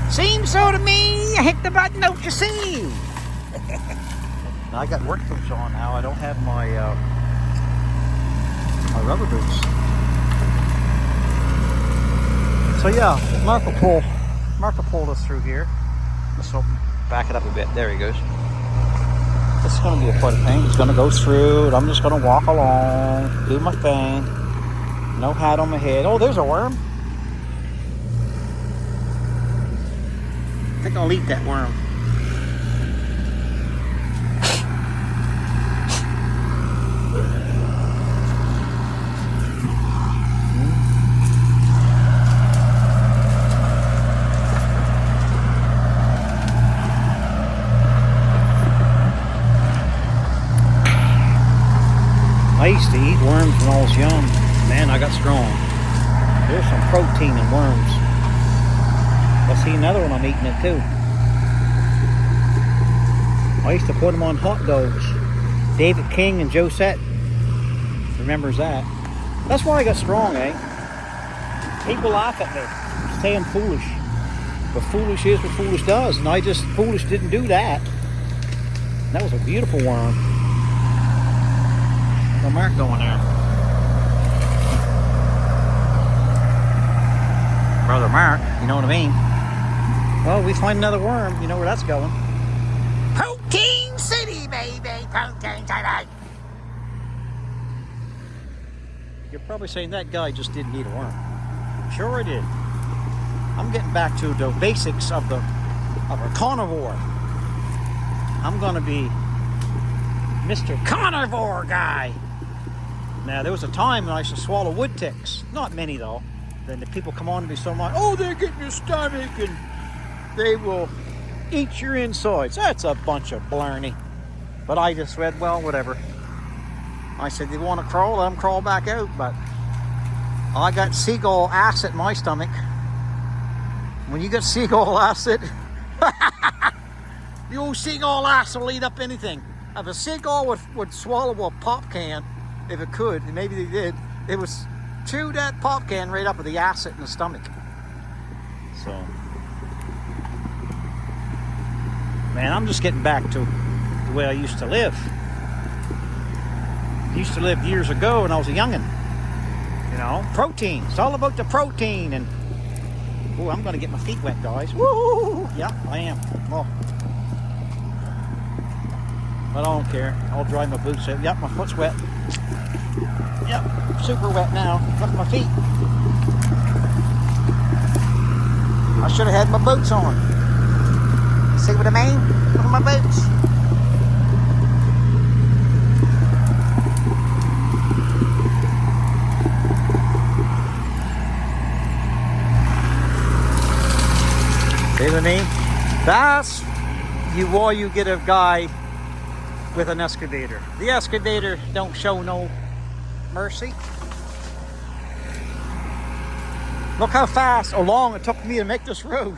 Seems so to me. Hit the button, don't you see? I got work boots on now. I don't have my my rubber boots. So yeah, Mark will pull us through here. Let's back it up a bit. There he goes. This is going to be quite a thing. He's going to go through, and I'm just going to walk along, do my thing. No hat on my head. Oh, there's a worm. I think I'll eat that worm. I used to eat worms when I was young. Man, I got strong. There's some protein in worms. I see another one, I'm eating it too. I used to put them on hot dogs. David King and Josette remembers that. That's why I got strong, eh? People laugh at me, say I'm foolish. But foolish is what foolish does, and foolish didn't do that. That was a beautiful worm. No Mark going there. Brother Mark, you know what I mean? Well, we find another worm, you know where that's going. Protein City, baby! Protein City! You're probably saying that guy just didn't eat a worm. Sure I did. I'm getting back to the basics of a carnivore. I'm gonna be Mr. Carnivore guy. Now, there was a time when I used to swallow wood ticks. Not many, though. Then the people come on to me so much, oh, they're getting your stomach, and they will eat your insides. That's a bunch of blarney. But I just said, well, whatever. I said, they want to crawl, let them crawl back out. But I got seagull acid in my stomach. When you get seagull acid, the old seagull acid will eat up anything. If a seagull would swallow a pop can, if it could, and maybe they did, it was chew that pop can right up with the acid in the stomach. So, man, I'm just getting back to the way I used to live. I used to live years ago when I was a youngin'. You know, protein. It's all about the protein. And oh, I'm gonna get my feet wet, guys. Woo! Yeah, I am. Oh. But I don't care. I'll dry my boots out. Yep, my foot's wet. Yep, super wet now. Look at my feet. I should have had my boots on. See what I mean? Look at my boots. See what I mean? That's why you get a guy with an excavator. The excavator don't show no mercy. Look how fast or long it took me to make this road.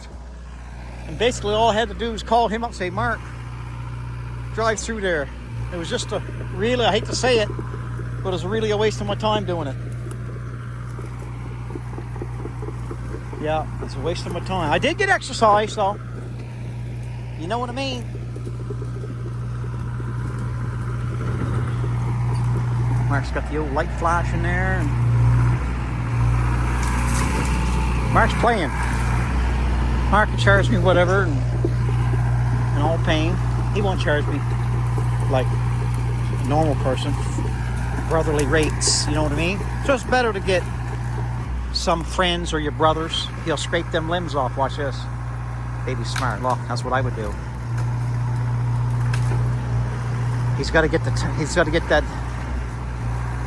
And basically all I had to do was call him up and say, Mark, drive through there. It was just a really, I hate to say it, but it was really a waste of my time doing it. Yeah, it's a waste of my time. I did get exercise though. You know what I mean? Mark's got the old light flash in there. And Mark's playing. Mark can charge me whatever and all pain. He won't charge me like a normal person. Brotherly rates, you know what I mean? So it's better to get some friends or your brothers. He'll scrape them limbs off. Watch this. Baby's smart. Look, that's what I would do. He's got to get that.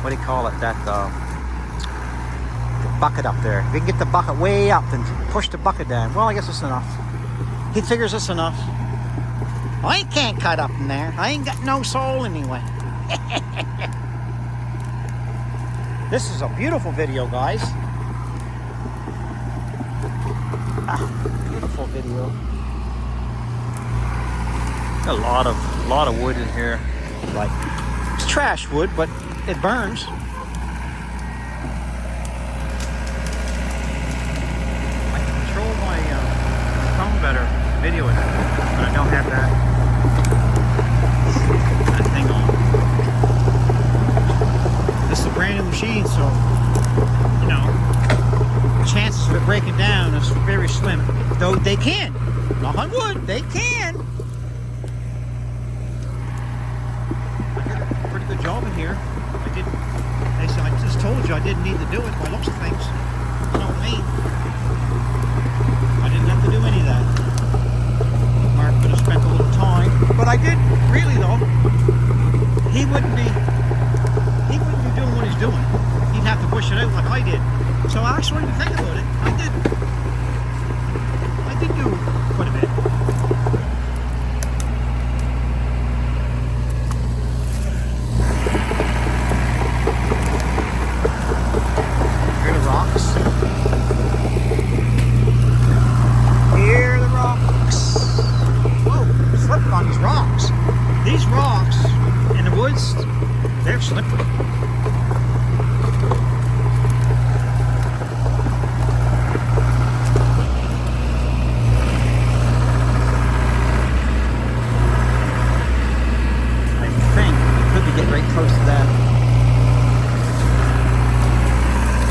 What do you call it? That the bucket up there. If he can get the bucket way up, then push the bucket down. Well, I guess it's enough. He figures it's enough. I can't cut up in there. I ain't got no soul anyway. This is a beautiful video, guys. Beautiful video. A lot of wood in here. Like, it's trash wood, but it burns. I control my phone video it, but I don't have that thing on. This is a brand new machine, so you know, chances of it breaking down is very slim. Though they can, knock on wood, they can. I did a pretty good job in here. I just told you I didn't need to do it by looks of things. You know what I mean? I didn't have to do any of that. Mark could have spent a little time, but I did really though. He wouldn't be doing what he's doing. He'd have to push it out like I did. So actually, when you think about it, I did do quite a bit. Here are the rocks. Here are the rocks. Whoa, slipped on these rocks. These rocks in the woods, they're slippery. Close to that.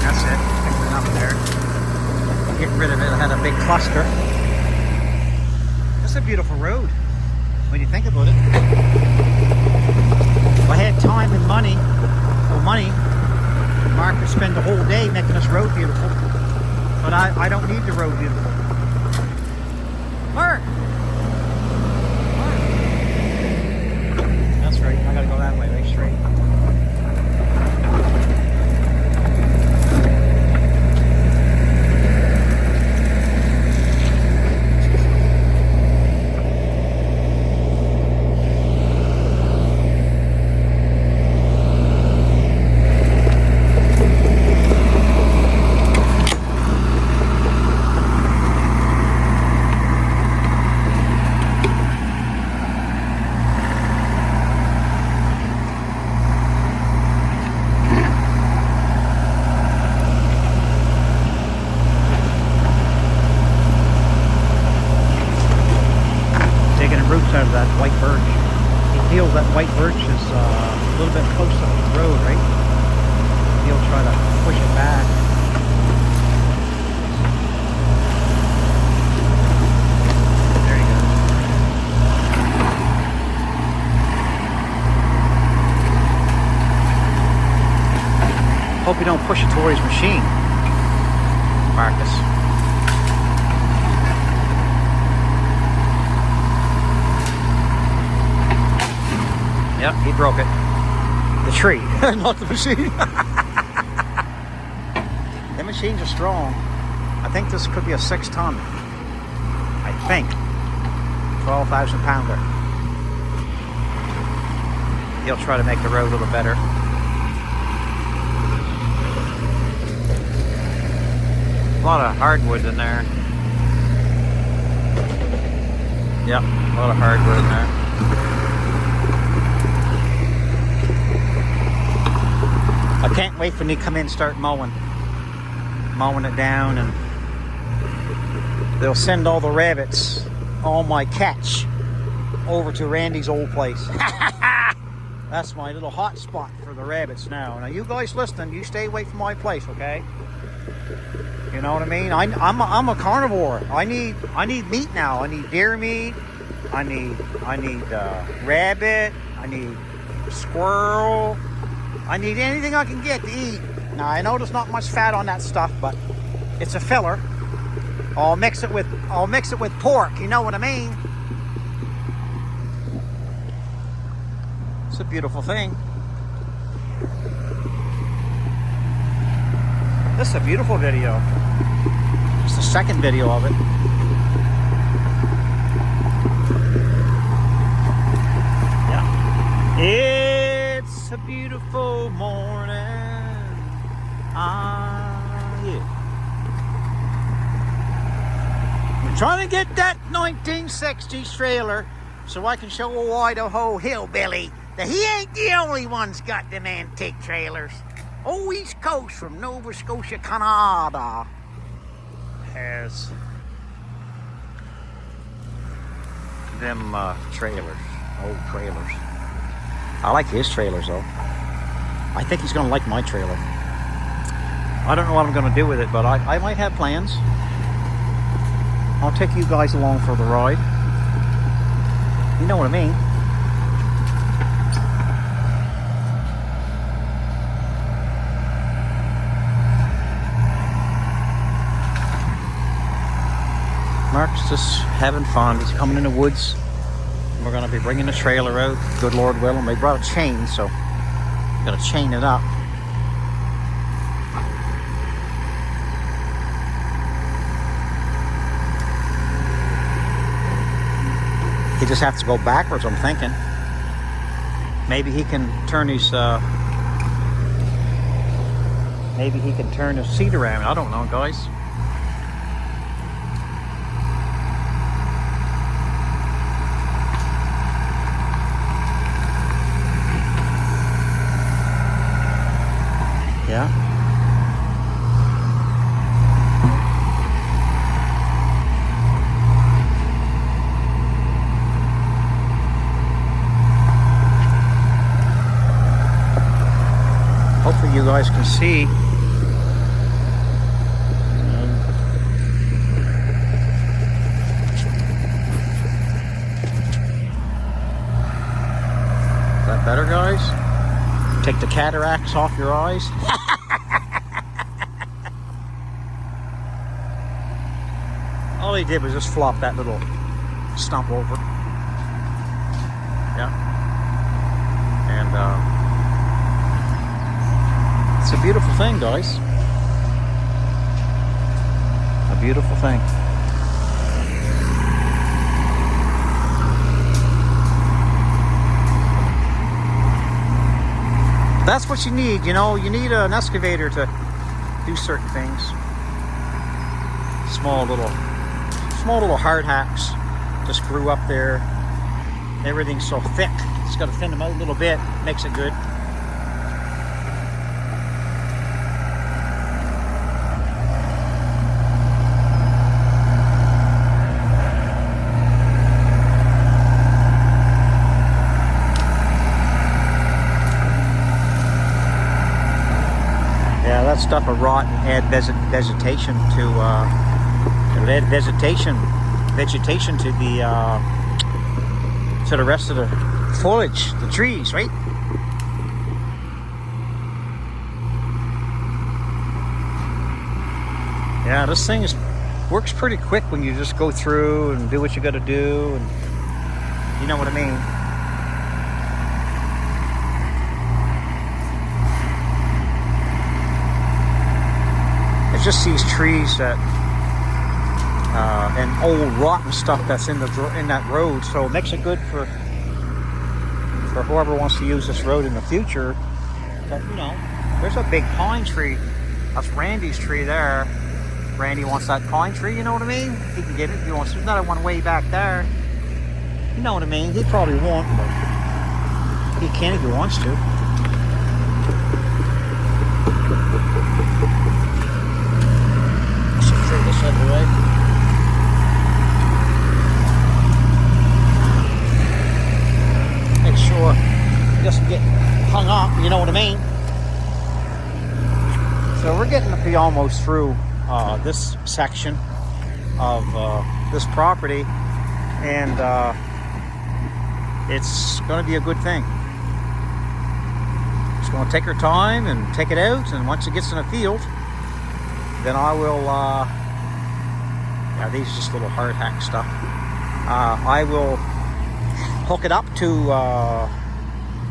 That's it. Picking up there. Getting rid of it. I had a big cluster. That's a beautiful road when you think about it. If I had time and money, Mark could spend the whole day making this road beautiful. But I don't need the road beautiful. Mark! That's right. I gotta go that way, right straight. Out of that white birch. He feels that white birch is a little bit close to the road, right? He'll try to push it back. There he goes. Hope you don't push it towards his machine, Marcus. Yep, he broke it. The tree, not the machine. The machines are strong. I think this could be a 6-ton. I think. 12,000 pounder. He'll try to make the road a little better. A lot of hardwood in there. Yep, a lot of hardwood in there. I can't wait for me to come in and start mowing it down, and they'll send all the rabbits, all my catch, over to Randy's old place. That's my little hot spot for the rabbits now. Now you guys listening, you stay away from my place, okay? You know what I mean? I'm a carnivore. I need meat now. I need deer meat. I need rabbit. I need squirrel. I need anything I can get to eat. Now I know there's not much fat on that stuff, but it's a filler. I'll mix it with pork. You know what I mean? It's a beautiful thing. This is a beautiful video. It's the second video of it. Yeah. It's a beautiful morning. Yeah. We're trying to get that 1960s trailer so I can show a Idaho hillbilly that he ain't the only one's got them antique trailers. Oh, East Coast from Nova Scotia, Canada has them trailers, old trailers. I like his trailers though. I think he's gonna like my trailer. I don't know what I'm gonna do with it, but I might have plans. I'll take you guys along for the ride. You know what I mean. Mark's just having fun. He's coming in the woods. We're going to be bringing the trailer out. Good Lord willing. We brought a chain, so we're going to chain it up. He just has to go backwards, I'm thinking. Maybe he can turn his seat around. I don't know, guys. Yeah. Hopefully you guys can see. Is that better, guys? Take the cataracts off your eyes. All he did was just flop that little stump over. Yeah. And it's a beautiful thing, guys. A beautiful thing. That's what you need, you know. You need an excavator to do certain things. Small little hard hacks to screw up there. Everything's so thick. Just got to thin them out a little bit. Makes it good. Yeah, that stuff will rot and add vegetation to to the rest of the foliage, the trees, right? Yeah, this thing works pretty quick when you just go through and do what you got to do, and you know what I mean. It's just these trees that and old rotten stuff that's in that road, so it makes it good for whoever wants to use this road in the future. But you know, there's a big pine tree. That's Randy's tree there. Randy wants that pine tree, you know what I mean? He can get it if he wants. There's another one way back there. You know what I mean? He probably won't, but he can if he wants to. Let's clear this out of the way. Make sure he doesn't get hung up, you know what I mean? So we're getting to be almost through this section of this property, and it's going to be a good thing. It's going to take her time and take it out, and once it gets in the field, then I will yeah, these are just little hard hack stuff. I will hook it up to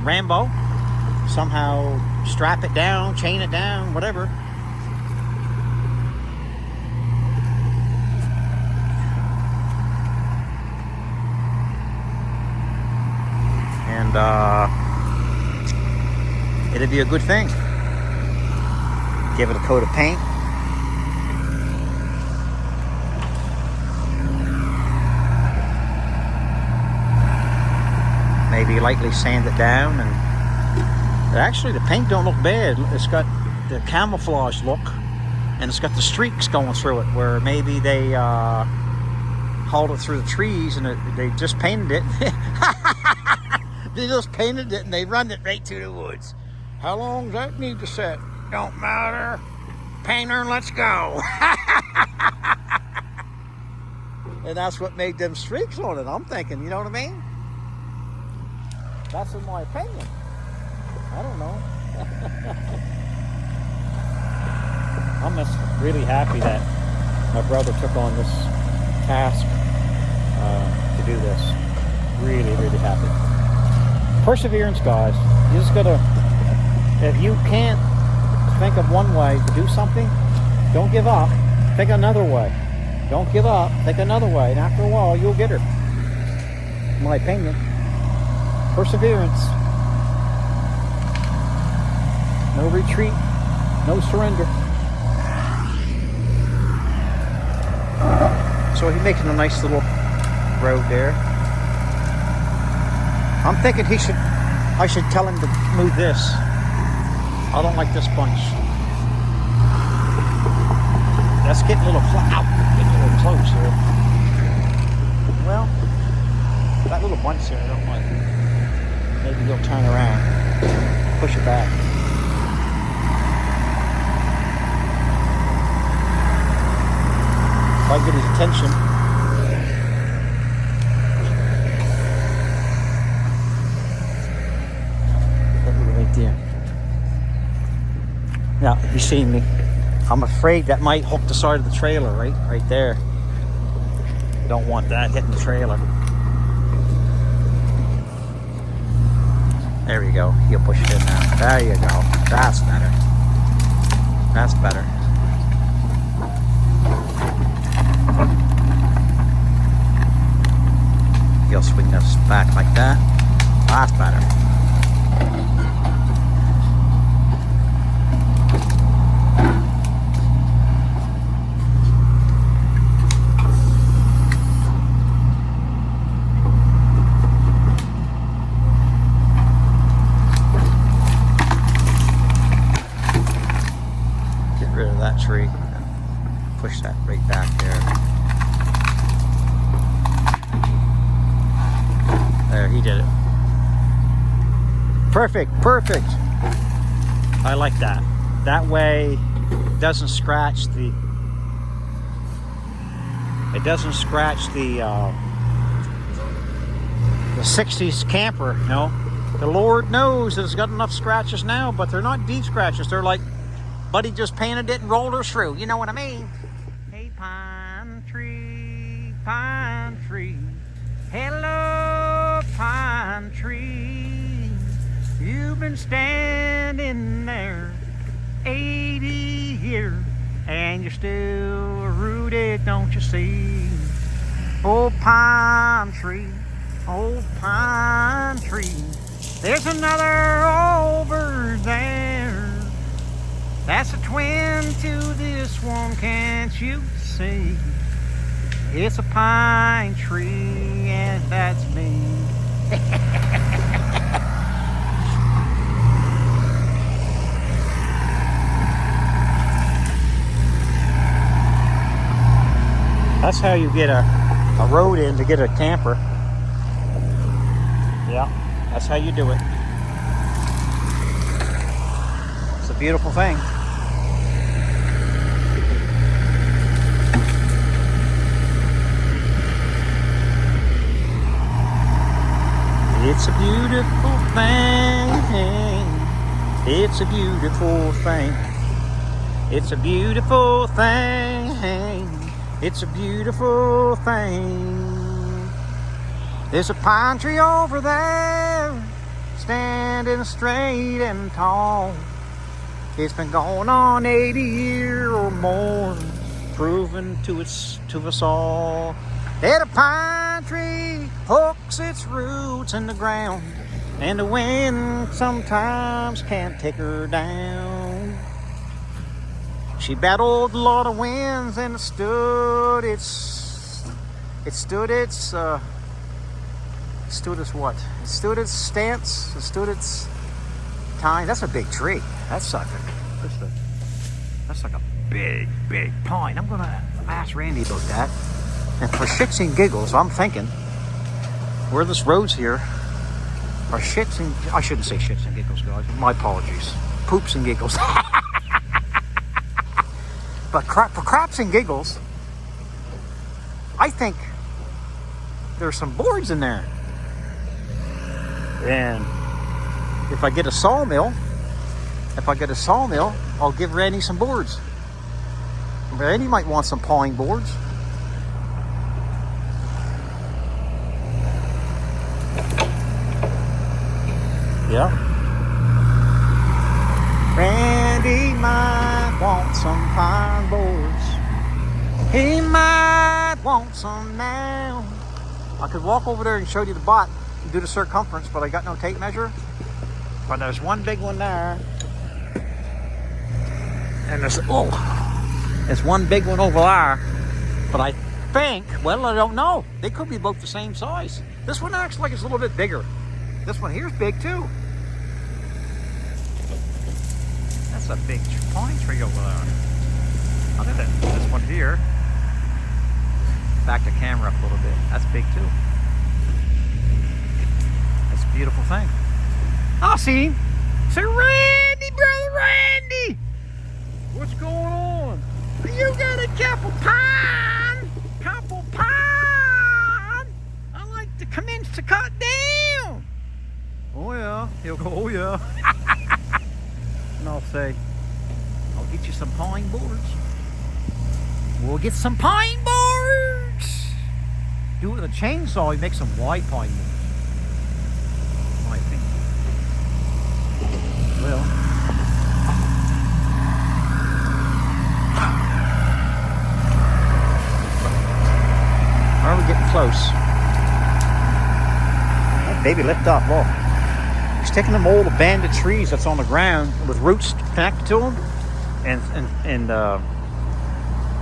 Rambo, somehow strap it down, chain it down, whatever. And it'll be a good thing. Give it a coat of paint. Maybe lightly sand it down, and actually the paint don't look bad. It's got the camouflage look, and it's got the streaks going through it, where maybe they hauled it through the trees, and they just painted it. They just painted it, and they run it right to the woods. How long does that need to set? Don't matter. Painter, let's go. And that's what made them streaks on it, I'm thinking, you know what I mean? That's in my opinion. I don't know. I'm just really happy that my brother took on this task to do this. Really, really happy. Perseverance, guys. You just gotta, if you can't think of one way to do something, don't give up. Think another way. Don't give up. Think another way. And after a while, you'll get her. In my opinion. Perseverance. No retreat. No surrender. So he's making a nice little road there. I'm thinking I should tell him to move this. I don't like this bunch. That's getting a little getting a little close here. Well, that little bunch there, I don't like. Maybe he'll turn around, push it back. If I get his attention. Right there. Now, you see me. I'm afraid that might hook the side of the trailer right there. Don't want that hitting the trailer. There we go. He'll push it in now. There you go. That's better. That's better. He'll swing this back like that. That's better. Tree and push that right back there. There, he did it. Perfect, perfect. I like that. That way it doesn't scratch the 60s camper, you know. The Lord knows that it's got enough scratches now, but they're not deep scratches. They're like, buddy just painted it and rolled her through. You know what I mean? Hey, pine tree, hello, pine tree. You've been standing there 80 years, and you're still rooted, don't you see? Oh, pine tree, there's another over there. That's a twin to this one, can't you see? It's a pine tree, and that's me. That's how you get a road in to get a camper. Yeah, that's how you do it. It's a beautiful thing. It's a beautiful thing. It's a beautiful thing. It's a beautiful thing. It's a beautiful thing. There's a pine tree over there, standing straight and tall. It's been going on 80 years or more, proving to us all that a pine tree hooks its roots in the ground, and the wind sometimes can't take her down. She battled a lot of winds and stood its stance. It stood its time. That's a big tree. That's like a big pine. I'm gonna ask Randy about that. And for shits and giggles, I'm thinking, where this road's here, are shits and... I shouldn't say shits and giggles, guys. My apologies. Poops and giggles. But for craps and giggles, I think there's some boards in there. And if I get a sawmill, I'll give Randy some boards. Randy might want some pawing boards. Yeah. Randy might want some pine boards. He might want some now. I could walk over there and show you the bot and do the circumference, but I got no tape measure. But there's one big one there. And there's one big one over there. But I think, well, I don't know. They could be both the same size. This one acts like it's a little bit bigger. This one here's big too. That's a big pine tree over there. Look at that. This one here. Back the camera up a little bit. That's big too. That's a beautiful thing. I'll see him. Say, Randy, brother Randy. What's going on? You got a couple pine. I like to commence to cut down. Oh yeah. He'll go, oh yeah. And I'll say, I'll get you some pine boards. We'll get some pine boards. Do it with a chainsaw, he makes some wide pine boards. I think. Well. Are we getting close? That baby lift up, look. He's taking them old abandoned trees that's on the ground with roots connected to them and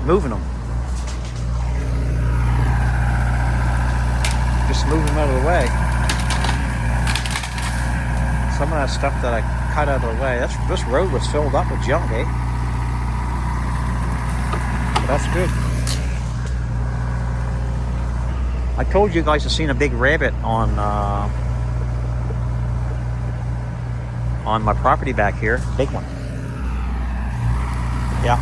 moving them. Just moving them out of the way. Some of that stuff that I cut out of the way. This road was filled up with junk, eh? But that's good. I told you guys I've seen a big rabbit on my property back here. Big one. Yeah.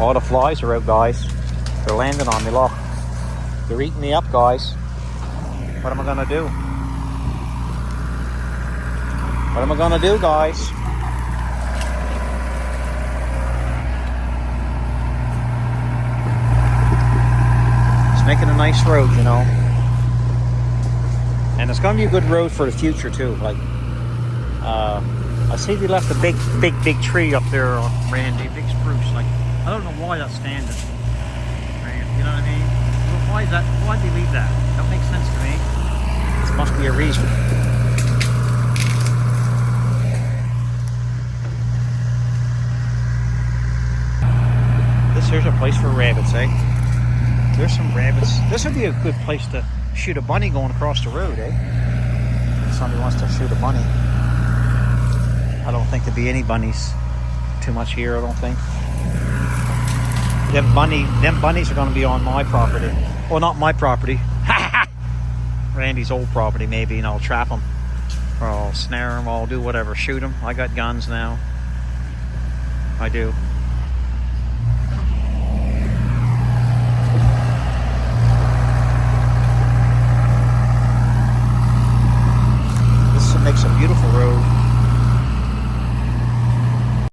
All the flies are out, guys. They're landing on me, look. They're eating me up, guys. What am I gonna do? What am I gonna do, guys? It's making a nice road, you know. And it's gonna be a good road for the future too. Like, I see we left a big tree up there, Randy, big spruce. Like, I don't know why that's standing. You know what I mean? Well, why is that? Why'd they leave that? That makes sense to me. There must be a reason. Here's a place for rabbits, eh? There's some rabbits. This would be a good place to shoot a bunny going across the road, eh? If somebody wants to shoot a bunny. I don't think there'd be any bunnies too much here, I don't think. Them bunnies are going to be on my property. Well, not my property. Randy's old property, maybe, and I'll trap them. Or I'll snare them, I'll do whatever. Shoot them. I got guns now. I do.